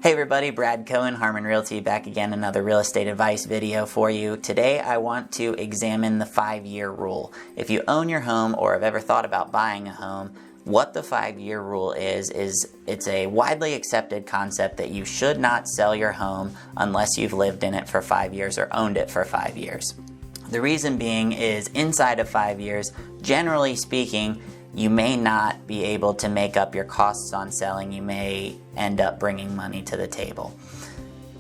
Hey everybody, Brad Cohen, Harmon Realty, back again, another real estate advice video for you. Today I want to examine the 5-year rule. If you own your home or have ever thought about buying a home, what the 5-year rule is it's a widely accepted concept that you should not sell your home unless you've lived in it for 5 years or owned it for 5 years. The reason being is inside of 5 years, generally speaking, you may not be able to make up your costs on selling. You may end up bringing money to the table.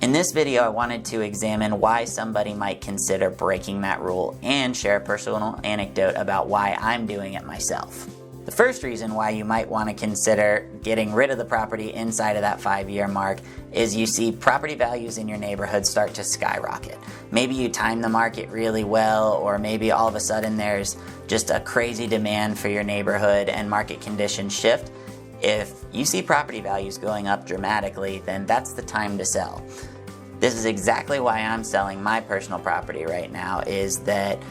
In this video, I wanted to examine why somebody might consider breaking that rule and share a personal anecdote about why I'm doing it myself. The first reason why you might want to consider getting rid of the property inside of that 5-year mark is you see property values in your neighborhood start to skyrocket. Maybe you time the market really well, or maybe all of a sudden there's just a crazy demand for your neighborhood and market conditions shift. If you see property values going up dramatically, then that's the time to sell. This is exactly why I'm selling my personal property right now, is that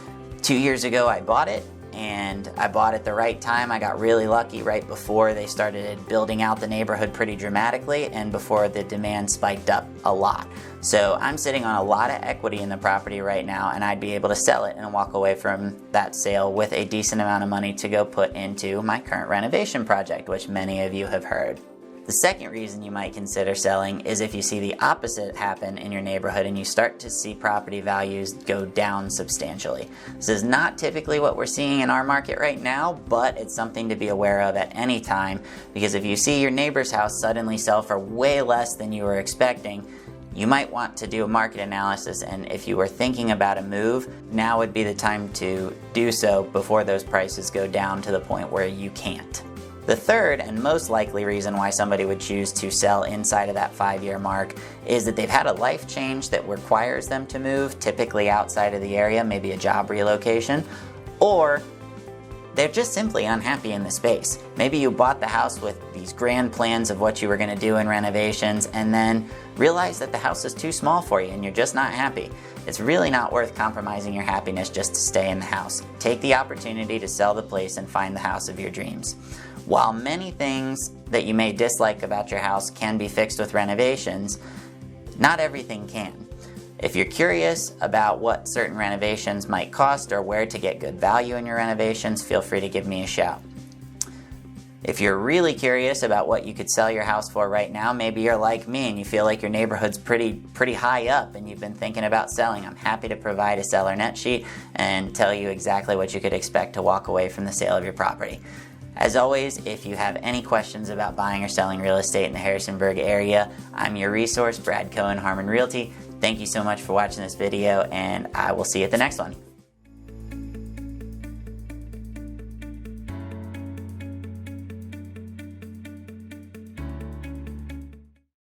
2 years ago I bought it, and I bought at the right time. I got really lucky right before they started building out the neighborhood pretty dramatically and before the demand spiked up a lot. So I'm sitting on a lot of equity in the property right now, and I'd be able to sell it and walk away from that sale with a decent amount of money to go put into my current renovation project, which many of you have heard. The second reason you might consider selling is if you see the opposite happen in your neighborhood and you start to see property values go down substantially. This is not typically what we're seeing in our market right now, but it's something to be aware of at any time, because if you see your neighbor's house suddenly sell for way less than you were expecting, you might want to do a market analysis, and if you were thinking about a move, now would be the time to do so before those prices go down to the point where you can't. The third and most likely reason why somebody would choose to sell inside of that 5-year mark is that they've had a life change that requires them to move, typically outside of the area, maybe a job relocation, or they're just simply unhappy in the space. Maybe you bought the house with these grand plans of what you were going to do in renovations and then realized that the house is too small for you and you're just not happy. It's really not worth compromising your happiness just to stay in the house. Take the opportunity to sell the place and find the house of your dreams. While many things that you may dislike about your house can be fixed with renovations, not everything can. If you're curious about what certain renovations might cost or where to get good value in your renovations, feel free to give me a shout. If you're really curious about what you could sell your house for right now, maybe you're like me and you feel like your neighborhood's pretty high up and you've been thinking about selling, I'm happy to provide a seller net sheet and tell you exactly what you could expect to walk away from the sale of your property. As always, if you have any questions about buying or selling real estate in the Harrisonburg area, I'm your resource, Brad Cohen, Harmon Realty. Thank you so much for watching this video, and I will see you at the next one.